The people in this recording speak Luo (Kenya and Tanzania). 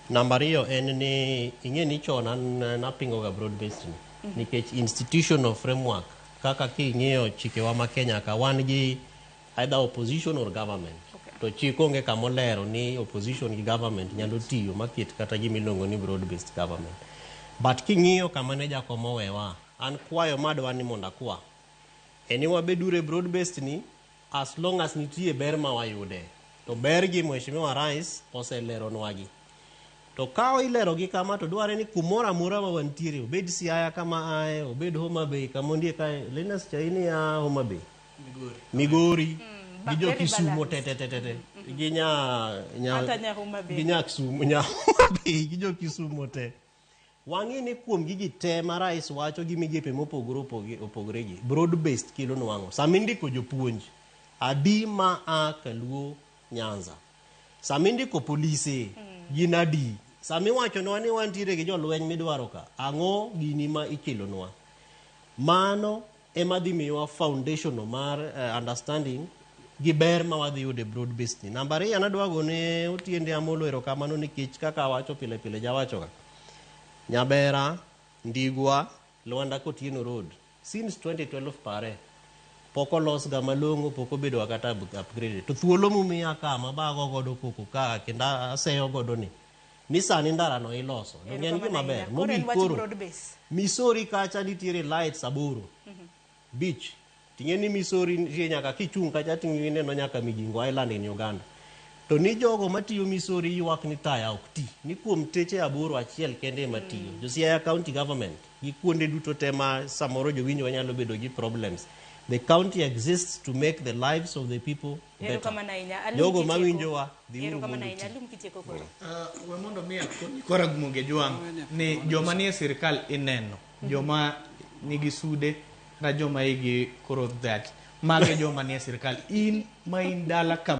Namba ariyo en ni ing'e ni chon an napingo ga broad-based ni. Nikech institutional framework kaka king'iyo chikewa ma Kenya ka wan gi either opposition or government. To chik onge kamolero ni opposition gi government nyalo tiyo maket kata gimiluongo ni broad-based government. But king'iyo kama ne jakom owewa, an kwayo madwa ni mondo akwa. Eni wabedure broad-based ni as long as nitie ber ma wayude. To ber gi Mheshimiwa Rais oseleronwagi. To ka ilero gi kama to dware ni kumoro amora ma wantiere, obed Siaya kama ae, obed Homa Bay kama ondie kae, Linus Chaini ya Homa Bay. Migori. Gi jo Kisumo tete. Gi nya Kisumo, nya Homa Bay, gi jo Kisumo te. Wang'i ni kuom gigi te ma rais wacho gi migepe mopogore gi. Broad-based kilo nwang'o. Samindiko jopuonj. Adi ma a Kaluo Nyanza. Samindiko polise. Gin adi. Sami wacho nwa ni wantiere gi jolweny midwaro ka. Ang'o gini ma ikelonwa. Mano ema dhi miyowa foundation mar understanding gi ber ma wadhi yude broad-based ni. Namba ariyo anadwa gone Otiende Amollo erokamano nikech kaka wacho pile pile jawacho ka. Nyabera, Ndigwa, Luanda Kotieno Road. Since 2012 pare. Poko los ga malongo, poko bedo kata upgrade. To thuolo mumiya kama bago godo koko ka kenda aseyo godo ni. Nisani ndara no iloso. Ng'en gima ber. Mogik koro. Misori kacha nitiere lights aboro. Beach. Ting'e ni Misori nitie nyaka kichung' kacha ting'e no nyaka Migingo Island in Uganda. To ni jogo matiyo Misori ywak ni taya ok ti. Ni kuom teche aboro achiel kende matiyo. Jo Siaya County Government. Gi kuonde duto tema samoro jowinjo wanyalo bedo gi problems. The county exists to make the lives of the people better. Jogo mawinjowa we mondo mi kora gumoge jwang ni joma nie sirkal ineno joma nigi sude na joma igi koro that mage joma nie sirkal in ma in dala